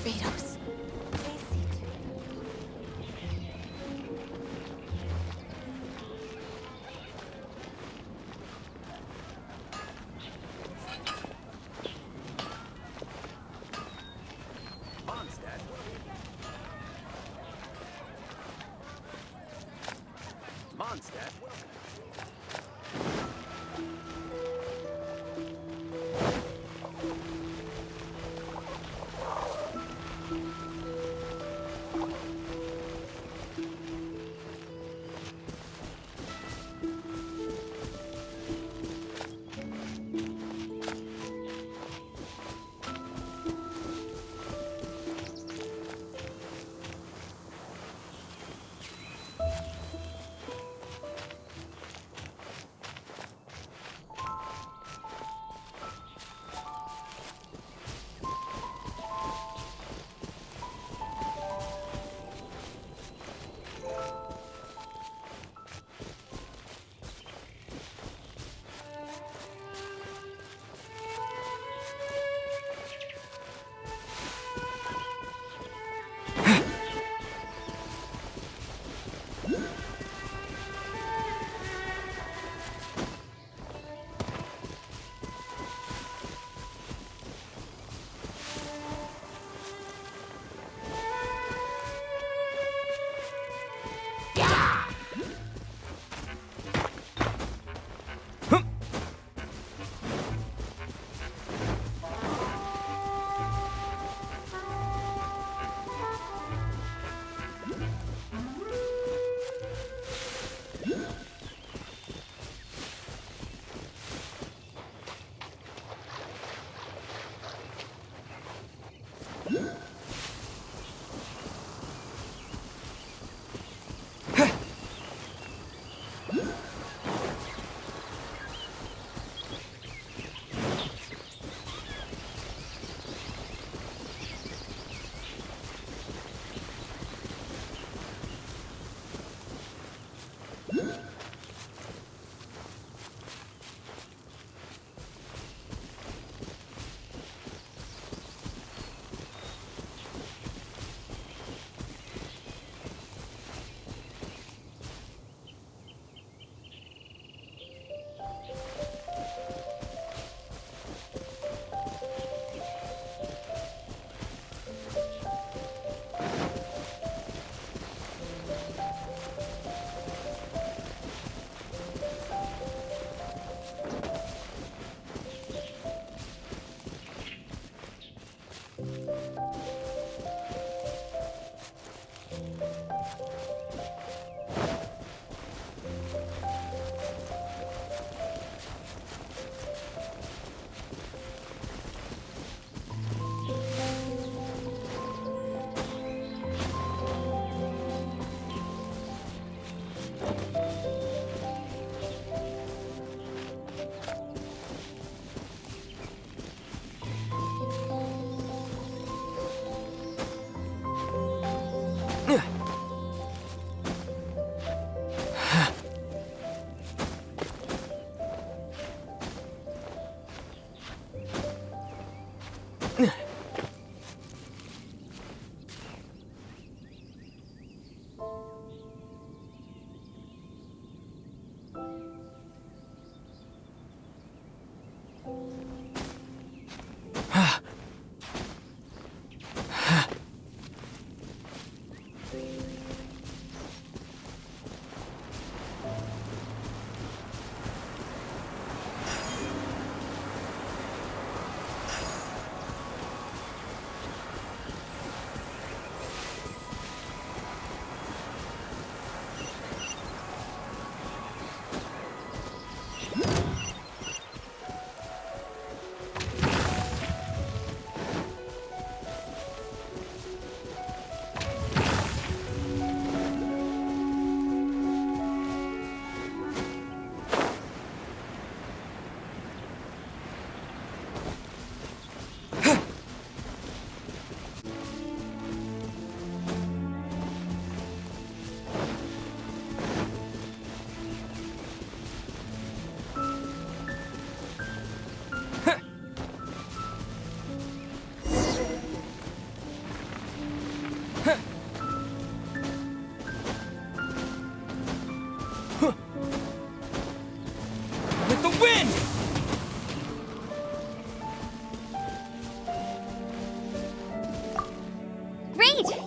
Kratos. Mondstadt.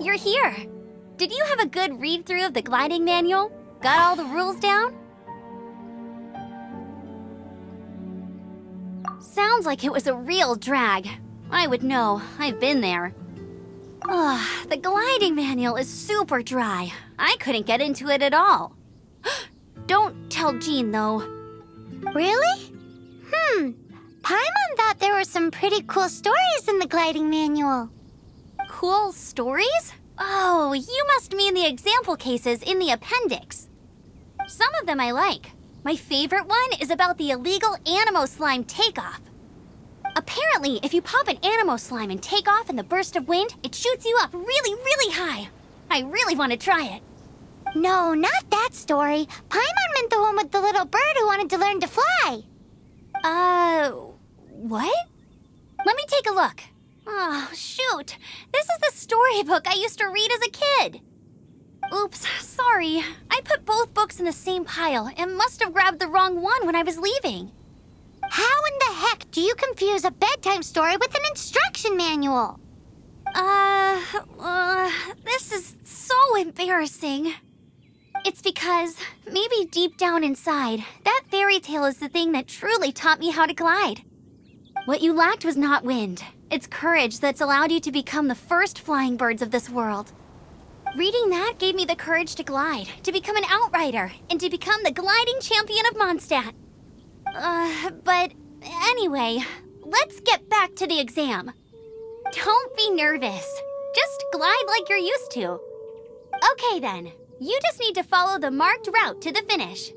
you're here. Did you have a good read-through of the gliding manual? Got all the rules down? Sounds like it was a real drag. I would know. I've been there. Ugh, the gliding manual is super dry. I couldn't get into it at all. Don't tell Jean, though. Really? Paimon thought there were some pretty cool stories in the gliding manual. Cool stories? Oh, you must mean the example cases in the appendix. Some of them I like. My favorite one is about the illegal Animo Slime takeoff. Apparently, if you pop an Animo Slime and take off in the burst of wind, it shoots you up really, really high. I really want to try it. No, not that story. Paimon meant the one with the little bird who wanted to learn to fly. What? Let me take a look. Oh, shoot. This is the storybook I used to read as a kid. Oops, sorry. I put both books in the same pile and must have grabbed the wrong one when I was leaving. How in the heck do you confuse a bedtime story with an instruction manual? This is so embarrassing. It's because, maybe deep down inside, that fairy tale is the thing that truly taught me how to glide. What you lacked was not wind. It's courage that's allowed you to become the first flying birds of this world. Reading that gave me the courage to glide, to become an outrider, and to become the gliding champion of Mondstadt. But anyway, let's get back to the exam. Don't be nervous. Just glide like you're used to. Okay then, you just need to follow the marked route to the finish.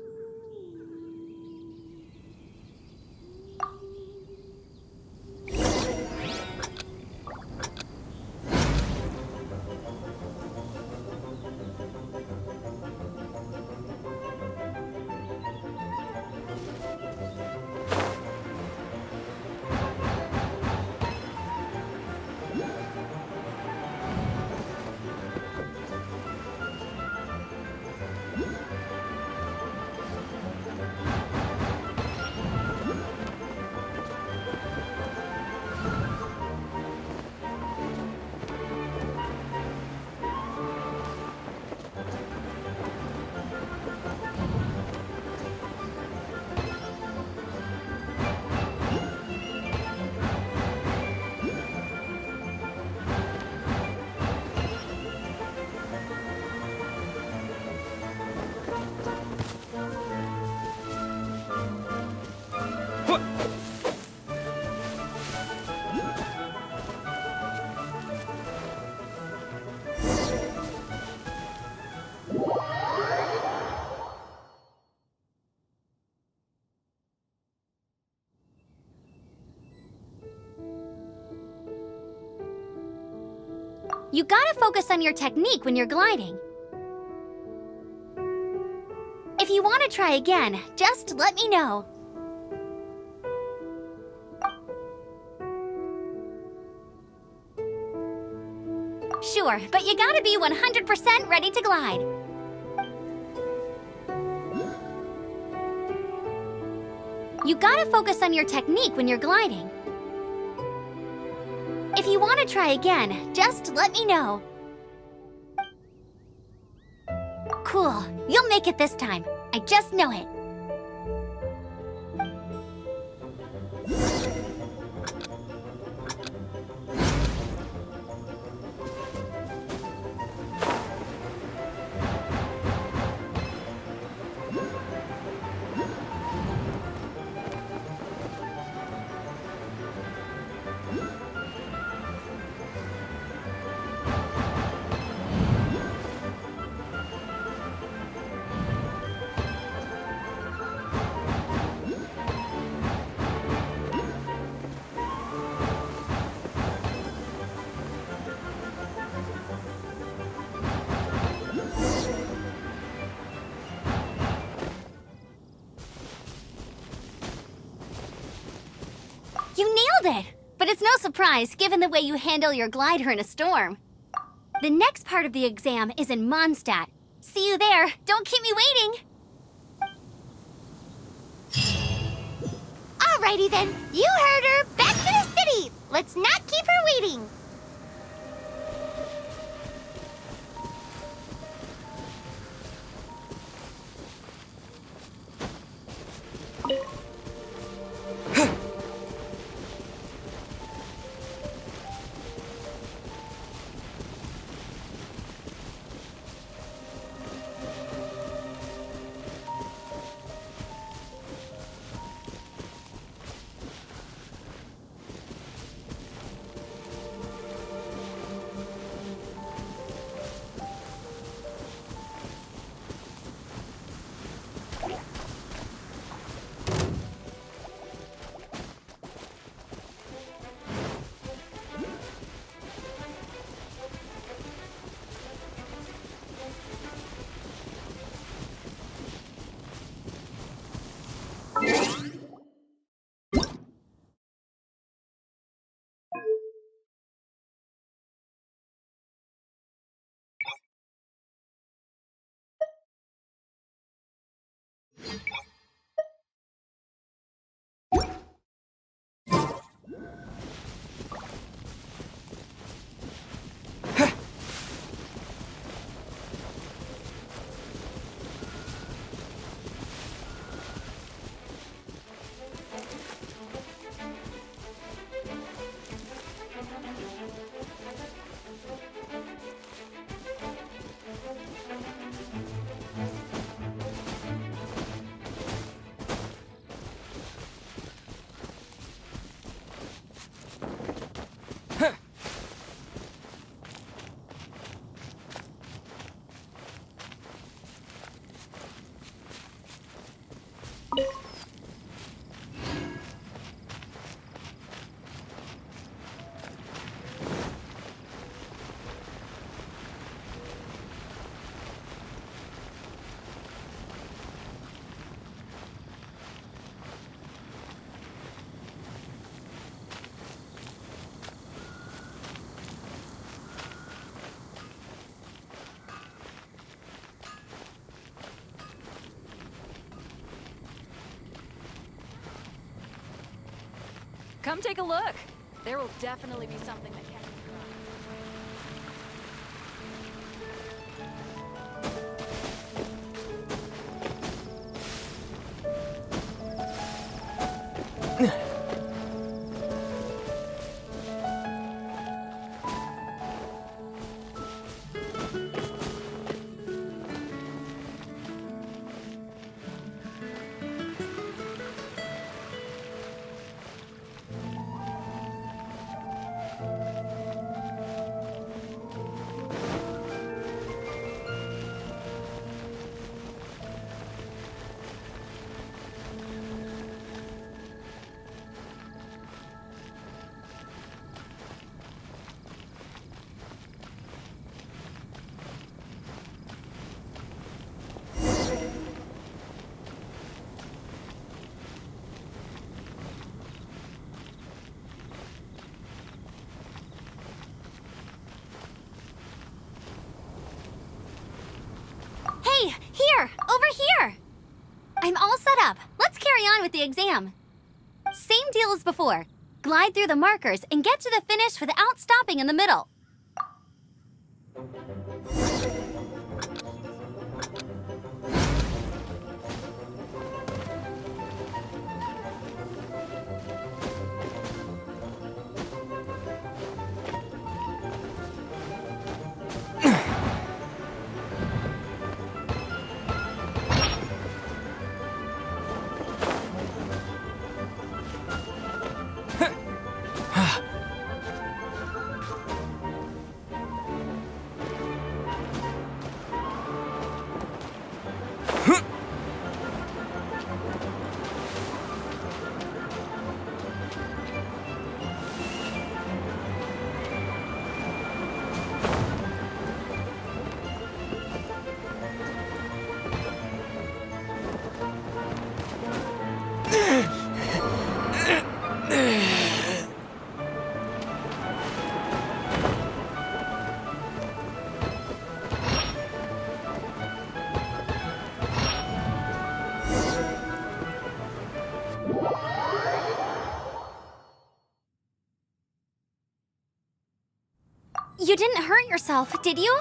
You gotta focus on your technique when you're gliding. If you want to try again, just let me know. Sure, but you gotta be 100% ready to glide. You gotta focus on your technique when you're gliding. If you want to try again, just let me know. Cool. You'll make it this time. I just know it. You nailed it! But it's no surprise, given the way you handle your glider in a storm. The next part of the exam is in Mondstadt. See you there. Don't keep me waiting. Alrighty then. You heard her. Back to the city. Let's not keep her waiting. Come take a look. There will definitely be something that catches your eye. Hey, here! Over here! I'm all set up. Let's carry on with the exam. Same deal as before. Glide through the markers and get to the finish without stopping in the middle. You didn't hurt yourself, did you?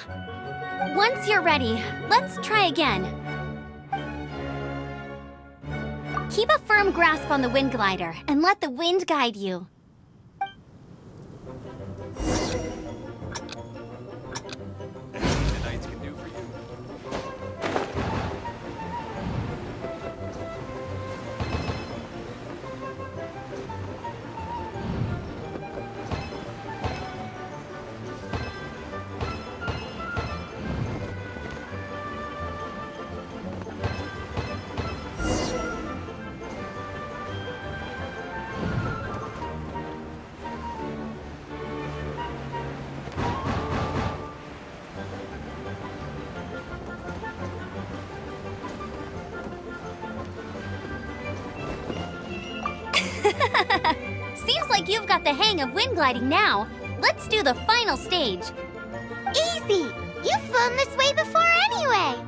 Once you're ready, let's try again. Keep a firm grasp on the wind glider and let the wind guide you. The knights can do for you. Seems like you've got the hang of wind gliding now. Let's do the final stage. Easy! You've flown this way before anyway!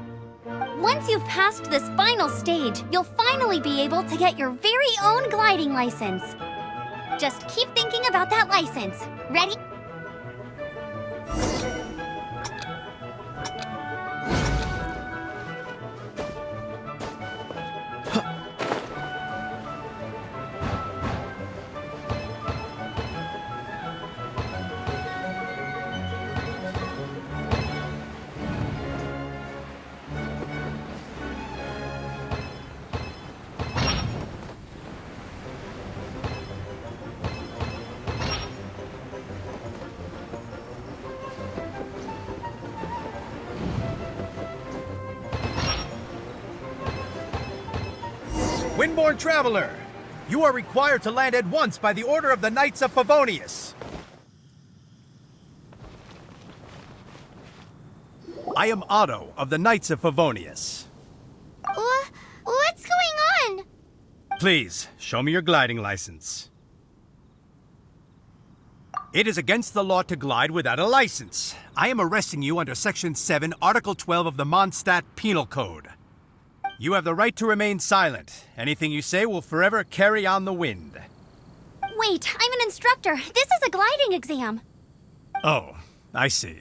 Once you've passed this final stage, you'll finally be able to get your very own gliding license. Just keep thinking about that license. Ready? Windborne Traveler, you are required to land at once by the order of the Knights of Favonius. I am Otto of the Knights of Favonius. What's going on? Please, show me your gliding license. It is against the law to glide without a license. I am arresting you under Section 7, Article 12 of the Mondstadt Penal Code. You have the right to remain silent. Anything you say will forever carry on the wind. Wait, I'm an instructor. This is a gliding exam. Oh, I see.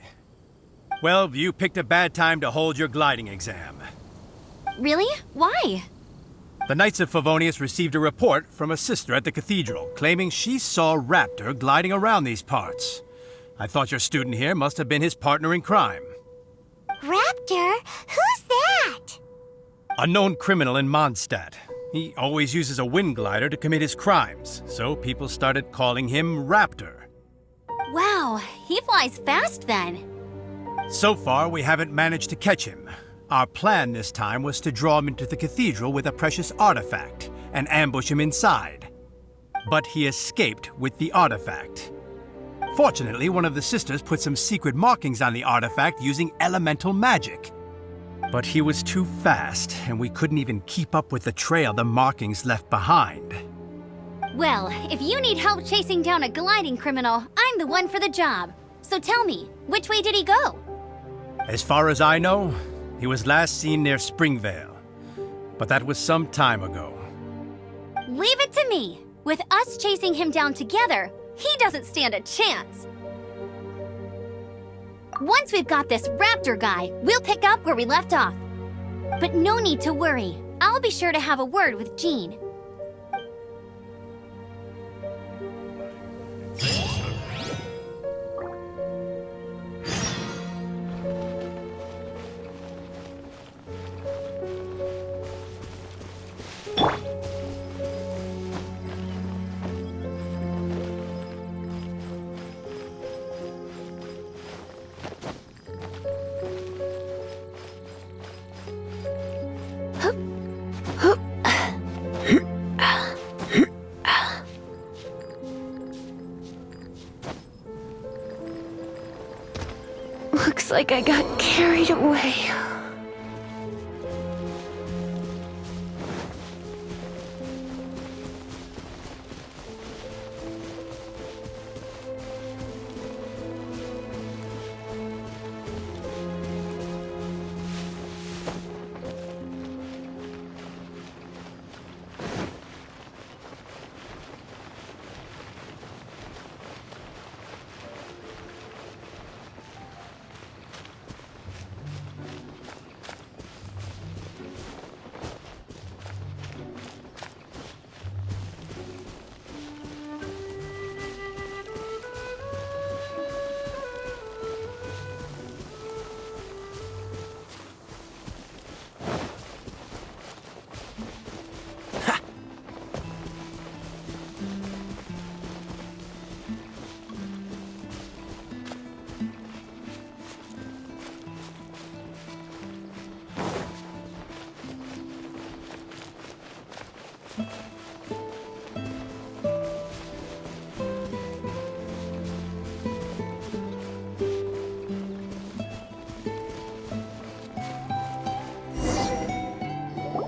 Well, you picked a bad time to hold your gliding exam. Really? Why? The Knights of Favonius received a report from a sister at the cathedral claiming she saw Raptor gliding around these parts. I thought your student here must have been his partner in crime. Raptor? Who's that? A known criminal in Mondstadt. He always uses a wind glider to commit his crimes, so people started calling him Raptor. Wow, he flies fast then. So far, we haven't managed to catch him. Our plan this time was to draw him into the cathedral with a precious artifact and ambush him inside. But he escaped with the artifact. Fortunately, one of the sisters put some secret markings on the artifact using elemental magic. But he was too fast, and we couldn't even keep up with the trail the markings left behind. Well, if you need help chasing down a gliding criminal, I'm the one for the job. So tell me, which way did he go? As far as I know, he was last seen near Springvale. But that was some time ago. Leave it to me. With us chasing him down together, he doesn't stand a chance. Once we've got this Raptor guy, we'll pick up where we left off. But no need to worry. I'll be sure to have a word with Jean. Looks like I got carried away.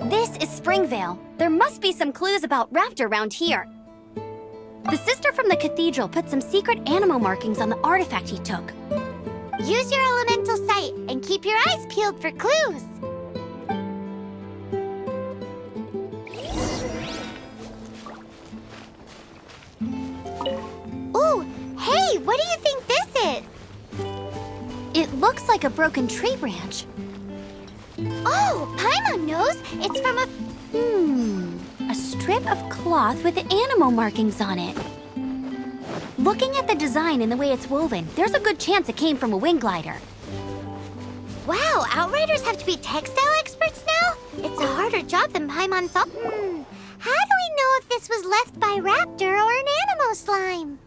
This is Springvale. There must be some clues about Raptor around here. The sister from the cathedral put some secret animal markings on the artifact he took. Use your elemental sight and keep your eyes peeled for clues. Hey, what do you think this is? It looks like a broken tree branch. Oh, Paimon knows. It's from a... A strip of cloth with animal markings on it. Looking at the design and the way it's woven, there's a good chance it came from a wing glider. Wow, Outriders have to be textile experts now? It's a harder job than Paimon thought. How do we know if this was left by raptor or an animo slime?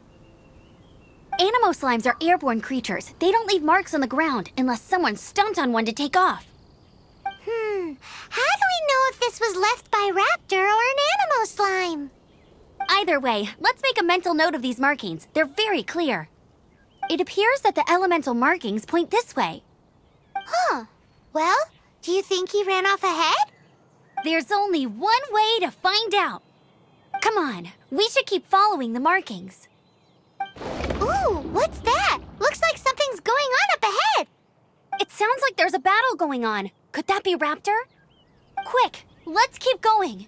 Animo slimes are airborne creatures. They don't leave marks on the ground unless someone stomped on one to take off. How do we know if this was left by raptor or an animo slime? Either way, let's make a mental note of these markings. They're very clear. It appears that the elemental markings point this way. Huh. Well, do you think he ran off ahead? There's only one way to find out. Come on, we should keep following the markings. Ooh, what's that? Looks like something's going on up ahead. It sounds like there's a battle going on. Could that be Raptor? Quick, let's keep going.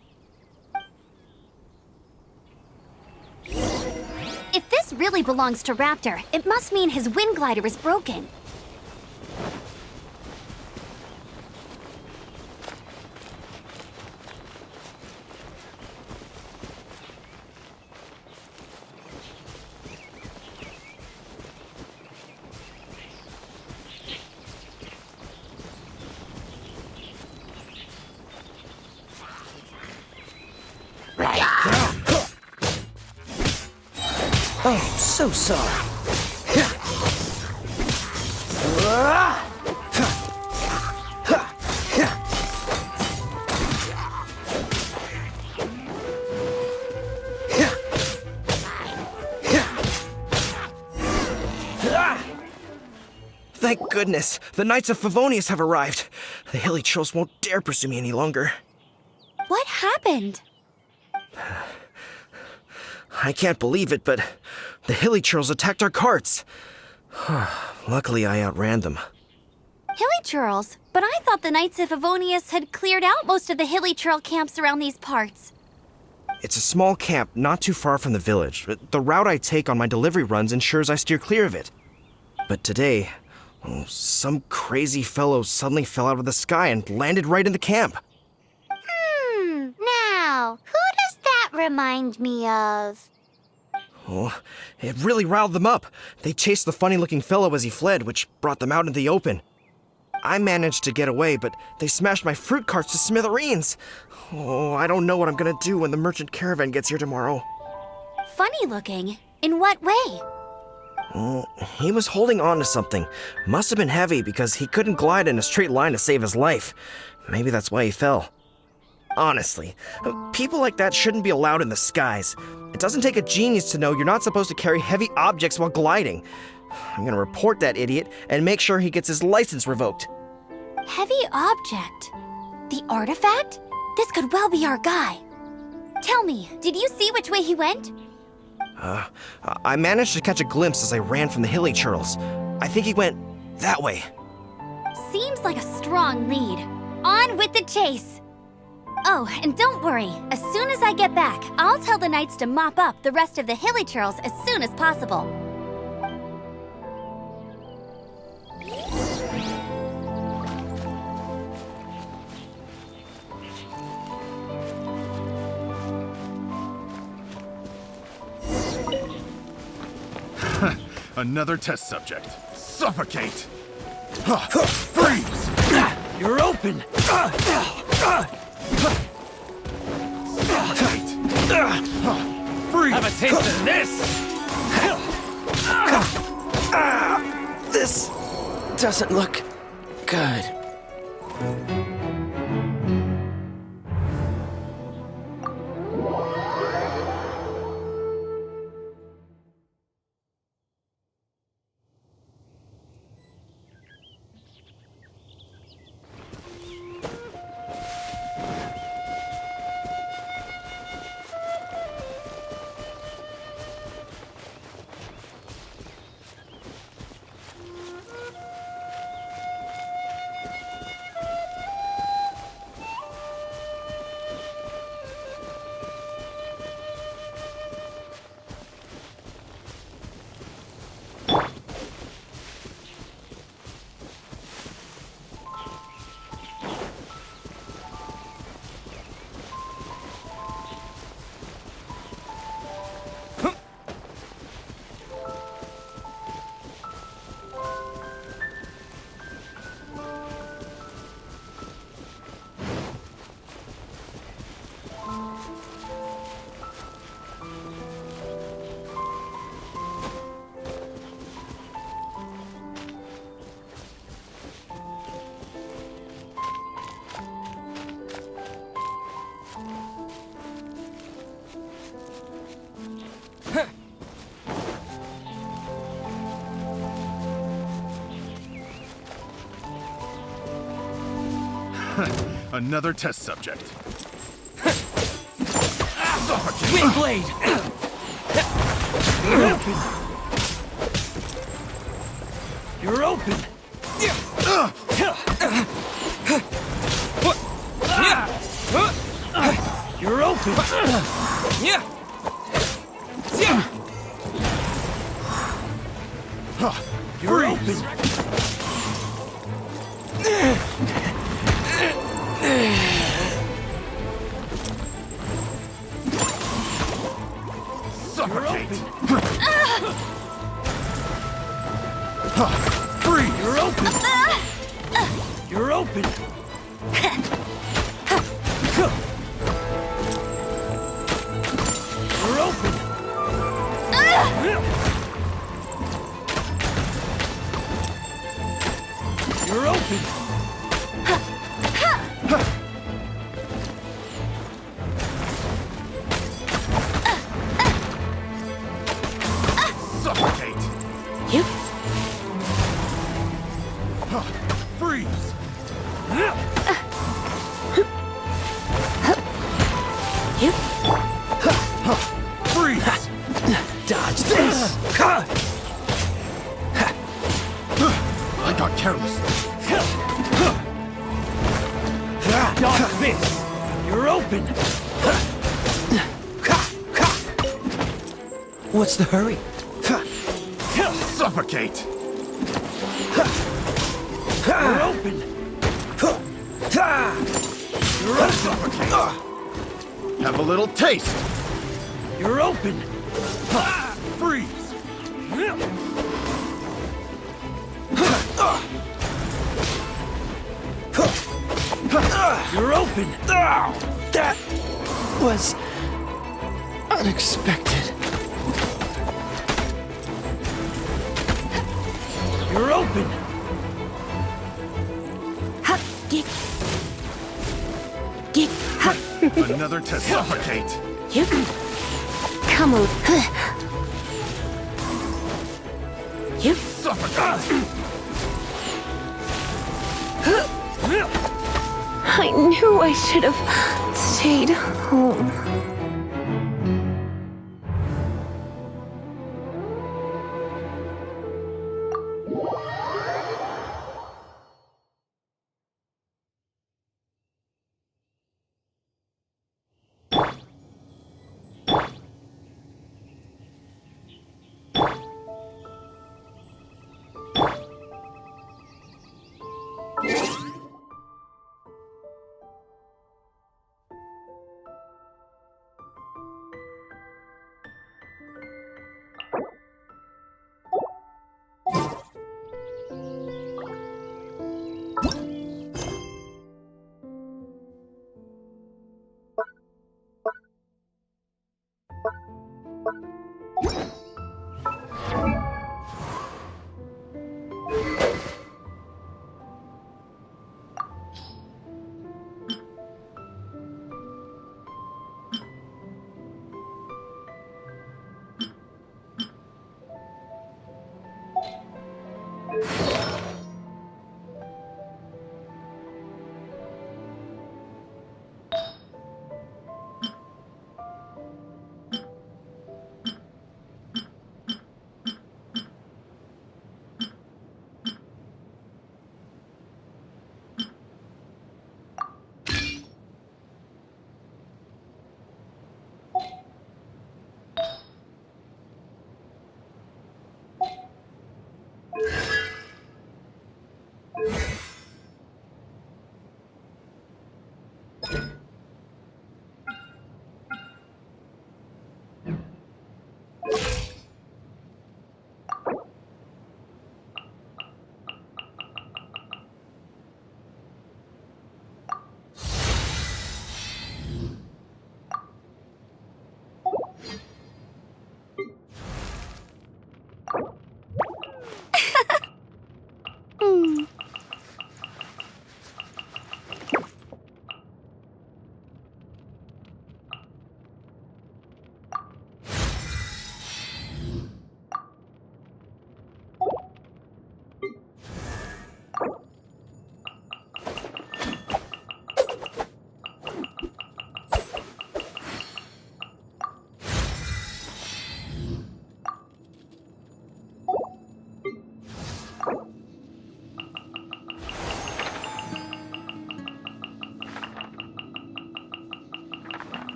If this really belongs to Raptor, it must mean his wind glider is broken. Oh, so sorry. Thank goodness, the Knights of Favonius have arrived. The hilly trolls won't dare pursue me any longer. What happened? I can't believe it, but the hilly trolls attacked our carts. Luckily, I outran them. Hilly churls? But I thought the Knights of Favonius had cleared out most of the hilly churl camps around these parts. It's a small camp not too far from the village, but the route I take on my delivery runs ensures I steer clear of it. But today, some crazy fellow suddenly fell out of the sky and landed right in the camp. Now, who does that remind me of? Oh, it really riled them up. They chased the funny-looking fellow as he fled, which brought them out into the open. I managed to get away, but they smashed my fruit carts to smithereens. Oh, I don't know what I'm gonna do when the merchant caravan gets here tomorrow. Funny looking? In what way? He was holding on to something. Must have been heavy because he couldn't glide in a straight line to save his life. Maybe that's why he fell. Honestly, people like that shouldn't be allowed in the skies. It doesn't take a genius to know you're not supposed to carry heavy objects while gliding. I'm gonna report that idiot and make sure he gets his license revoked. Heavy object? The artifact? This could well be our guy. Tell me, did you see which way he went? I managed to catch a glimpse as I ran from the hilly churls. I think he went that way. Seems like a strong lead. On with the chase! Oh, and don't worry. As soon as I get back, I'll tell the knights to mop up the rest of the hilly churls as soon as possible. Another test subject. Suffocate! Freeze! You're open! Suffocate! Freeze! Have a taste of this! This doesn't look good. Another test subject. Wind blade! You're open! You're open! You're open! You're open! Suffocate! Freeze! You're open! You're open! You're open! You're open! Suffocate! You? Freeze! You? Freeze! Dodge this! I got careless. Dodge this! You're open! What's the hurry? Suffocate! You're open! You're open! Suffocate! Have a little taste! You're open! Freeze! You're open! That was unexpected. You're open! Geek. Geek. Another to suffocate! You? Come on. You? Suffocate! I knew I should have stayed home.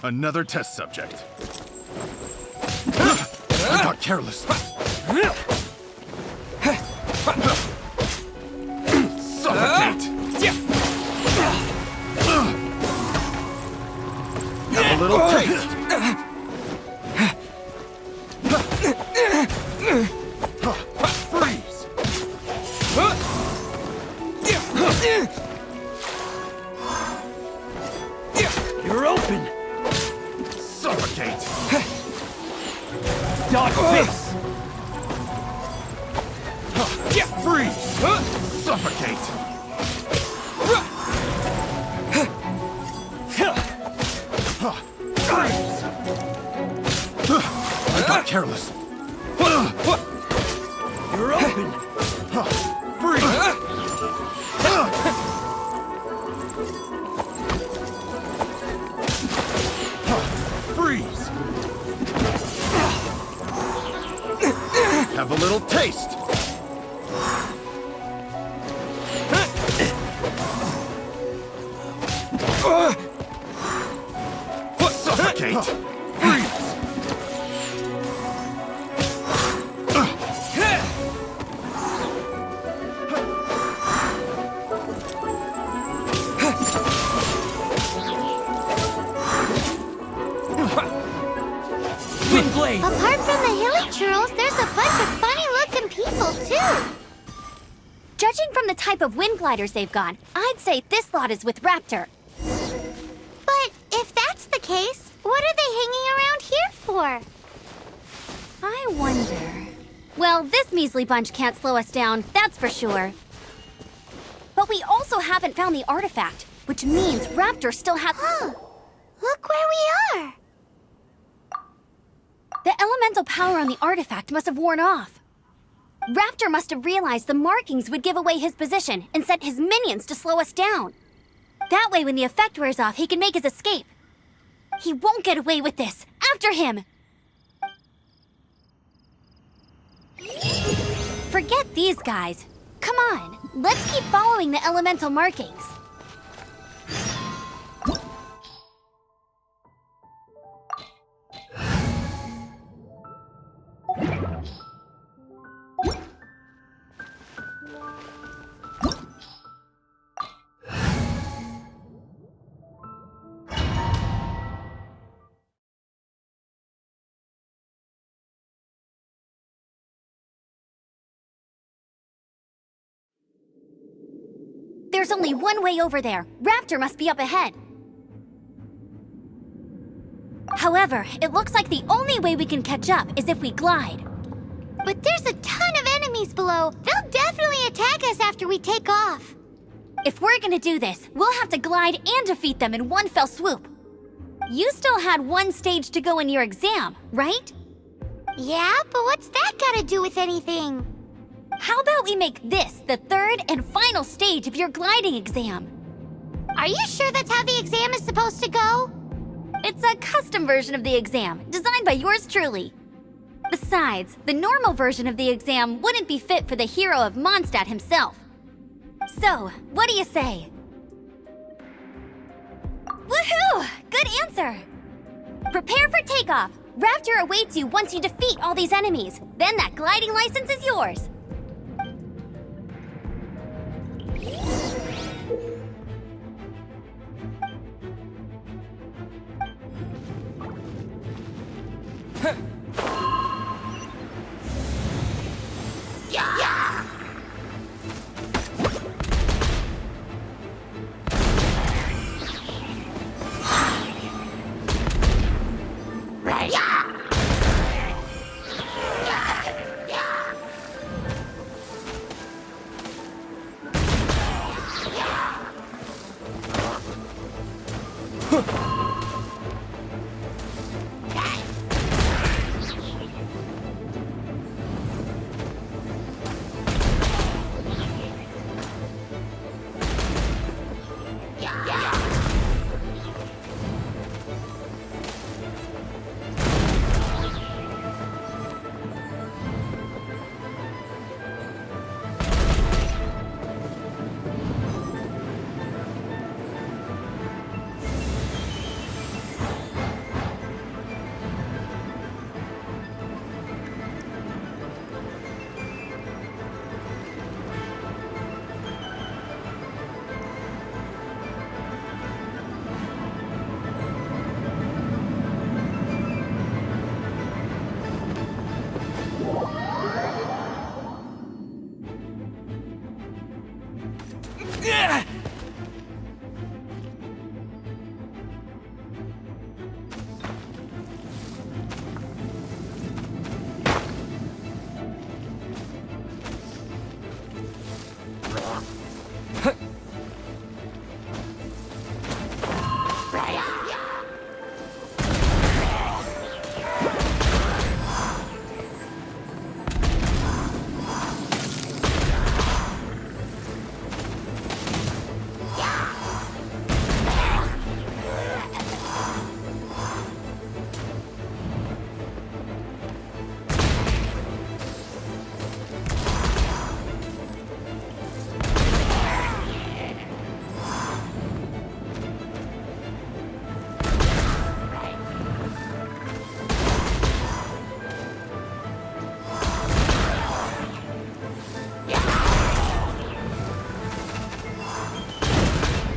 Another test subject. I got careless. Suffocate! Have a little taste. Freeze! You're open! Suffocate! Dodge this! Freeze! Suffocate! Freeze! I got careless. You're open! Freeze! Freeze! Have a little taste. Suffocate! Freeze! Wind blade! Apart from the hilly churls, there's a bunch of funny-looking people, too. Judging from the type of wind gliders they've got, I'd say this lot is with Raptor. But if that's the case, what are they hanging around here for? I wonder... Well, this measly bunch can't slow us down, that's for sure. But we also haven't found the artifact, which means Raptor still has... Huh. Look where we are. The elemental power on the artifact must have worn off. Raptor must have realized the markings would give away his position and sent his minions to slow us down. That way, when the effect wears off, he can make his escape. He won't get away with this. After him! Forget these guys. Come on, let's keep following the elemental markings. There's only one way over there. Raptor must be up ahead. However, it looks like the only way we can catch up is if we glide. But there's a ton of enemies below. They'll definitely attack us after we take off. If we're gonna do this, we'll have to glide and defeat them in one fell swoop. You still had one stage to go in your exam, right? Yeah, but what's that gotta do with anything? How about we make this the third and final stage of your gliding exam? Are you sure that's how the exam is supposed to go? It's a custom version of the exam, designed by yours truly. Besides, the normal version of the exam wouldn't be fit for the hero of Mondstadt himself. So, what do you say? Woohoo! Good answer! Prepare for takeoff. Raptor awaits you once you defeat all these enemies. Then that gliding license is yours.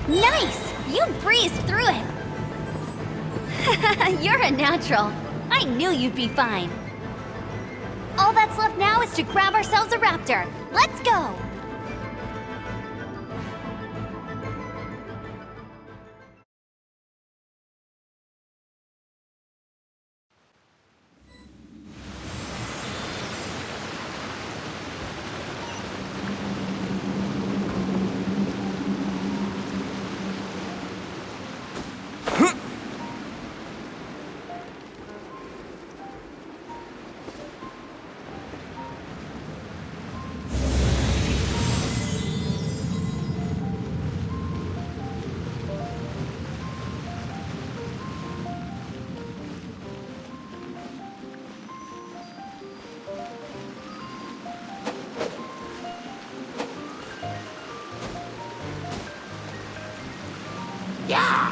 Nice! You breezed through it! You're a natural. I knew you'd be fine. All that's left now is to grab ourselves a raptor. Let's go! Yeah!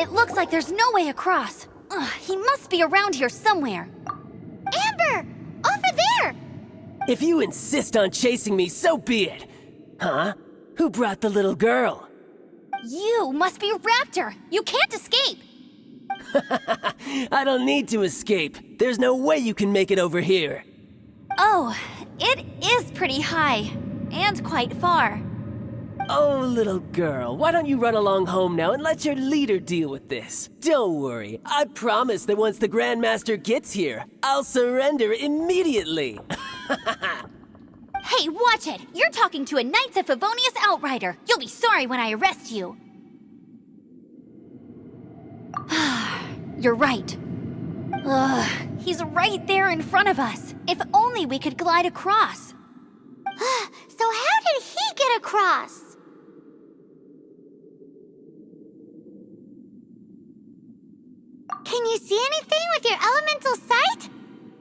It looks like there's no way across. Ugh, he must be around here somewhere. Amber! Over there! If you insist on chasing me, so be it. Huh? Who brought the little girl? You must be Raptor! You can't escape! I don't need to escape. There's no way you can make it over here. Oh, it is pretty high. And quite far. Oh, little girl, why don't you run along home now and let your leader deal with this? Don't worry, I promise that once the Grandmaster gets here, I'll surrender immediately. Hey, watch it! You're talking to a Knights of Favonius outrider! You'll be sorry when I arrest you! You're right. Ugh, he's right there in front of us. If only we could glide across. So how did he get across? Can you see anything with your elemental sight?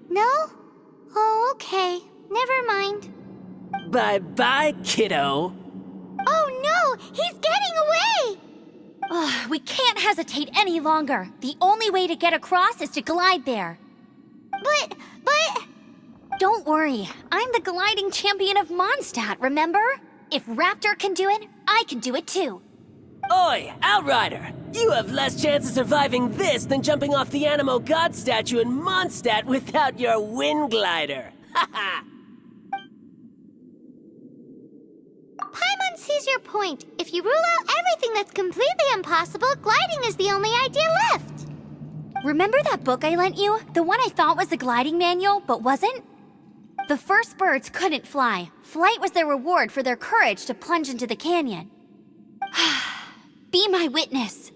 No? Oh, okay. Never mind. Bye-bye, kiddo. Oh no! He's getting away! Ugh, we can't hesitate any longer. The only way to get across is to glide there. But... Don't worry, I'm the gliding champion of Mondstadt, remember? If Raptor can do it, I can do it too. Oi, Outrider! You have less chance of surviving this than jumping off the Animo God statue in Mondstadt without your wind glider. Haha! Paimon sees your point. If you rule out everything that's completely impossible, gliding is the only idea left. Remember that book I lent you? The one I thought was the gliding manual, but wasn't? The first birds couldn't fly. Flight was their reward for their courage to plunge into the canyon. Be my witness.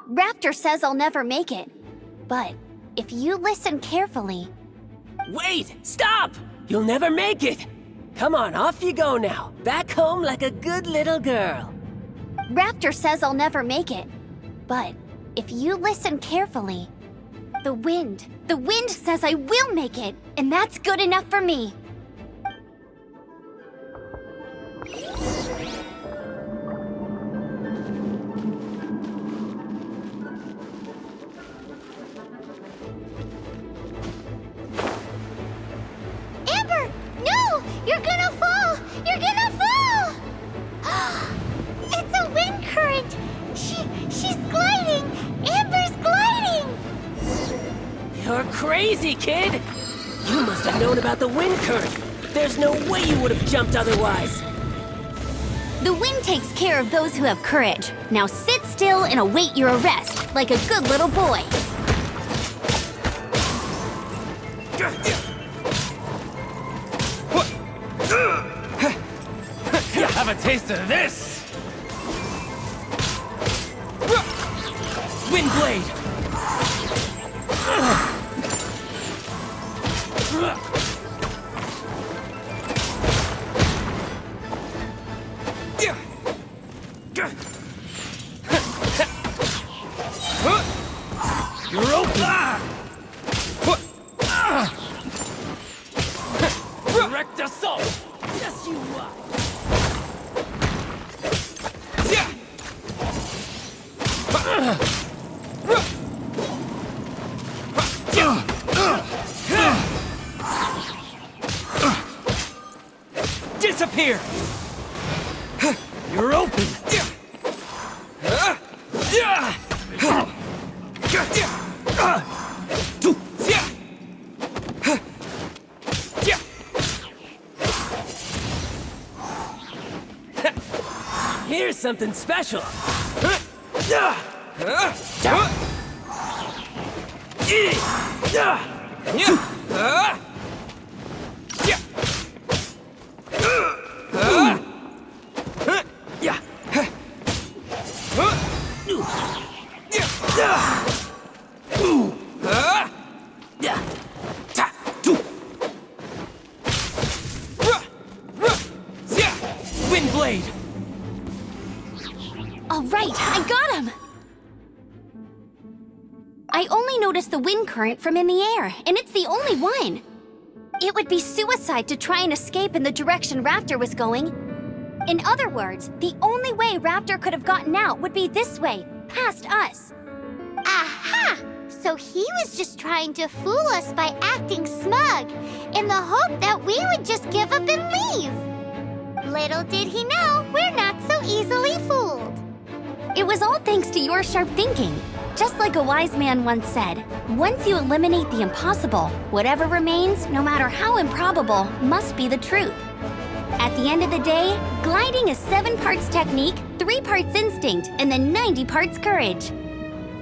Raptor says I'll never make it. But if you listen carefully... Wait! Stop! You'll never make it! Come on, off you go now. Back home like a good little girl. Raptor says I'll never make it. But if you listen carefully... The wind says I will make it, and that's good enough for me. Amber! No! You're gonna fall! You're gonna fall! It's a wind current! She's gliding! Amber's gliding! You're crazy, kid! You must have known about the wind current. There's no way you would have jumped otherwise. The wind takes care of those who have courage. Now sit still and await your arrest, like a good little boy. Have a taste of this! Wind blade! You're open! Direct assault! Yes, you are! Disappear! You're open! Here's something special! Wind blade! All right, I got him! I only noticed the wind current from in the air, and it's the only one. It would be suicide to try and escape in the direction Raptor was going. In other words, the only way Raptor could have gotten out would be this way, past us. So he was just trying to fool us by acting smug, in the hope that we would just give up and leave. Little did he know, we're not so easily fooled. It was all thanks to your sharp thinking. Just like a wise man once said, once you eliminate the impossible, whatever remains, no matter how improbable, must be the truth. At the end of the day, gliding is 7 parts technique, 3 parts instinct, and then 90 parts courage.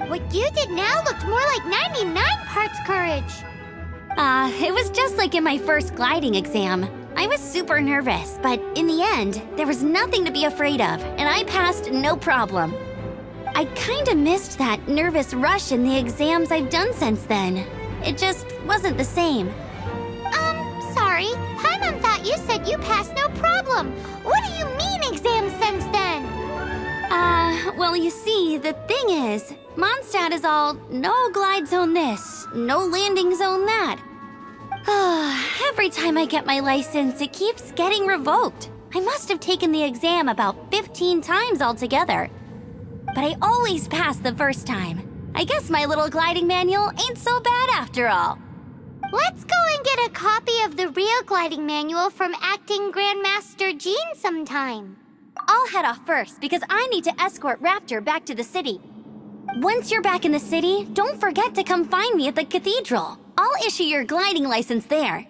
What you did now looked more like 99 parts courage. It was just like in my first gliding exam. I was super nervous, but in the end, there was nothing to be afraid of, and I passed no problem. I kinda missed that nervous rush in the exams I've done since then. It just wasn't the same. Sorry. Paimon thought you said you passed no problem. What do you mean exams since then? Well, you see, the thing is, Mondstadt is all no glide zone this, no landing zone that. Every time I get my license, it keeps getting revoked. I must have taken the exam about 15 times altogether. But I always pass the first time. I guess my little gliding manual ain't so bad after all. Let's go and get a copy of the real gliding manual from Acting Grandmaster Jean sometime. I'll head off first because I need to escort Raptor back to the city. Once you're back in the city, don't forget to come find me at the cathedral. I'll issue your gliding license there.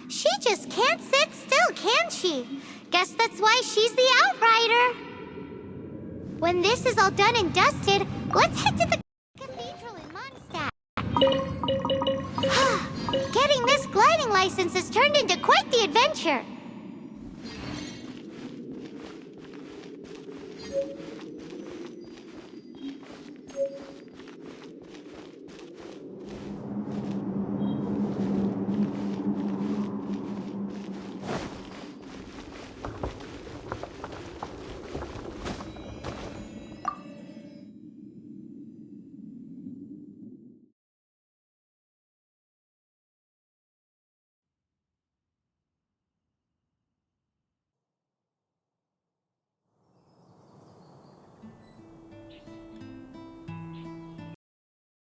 She just can't sit still, can she? Guess that's why she's the Outrider. When this is all done and dusted, let's head to the cathedral in Mondstadt. Getting this gliding license has turned into quite the adventure.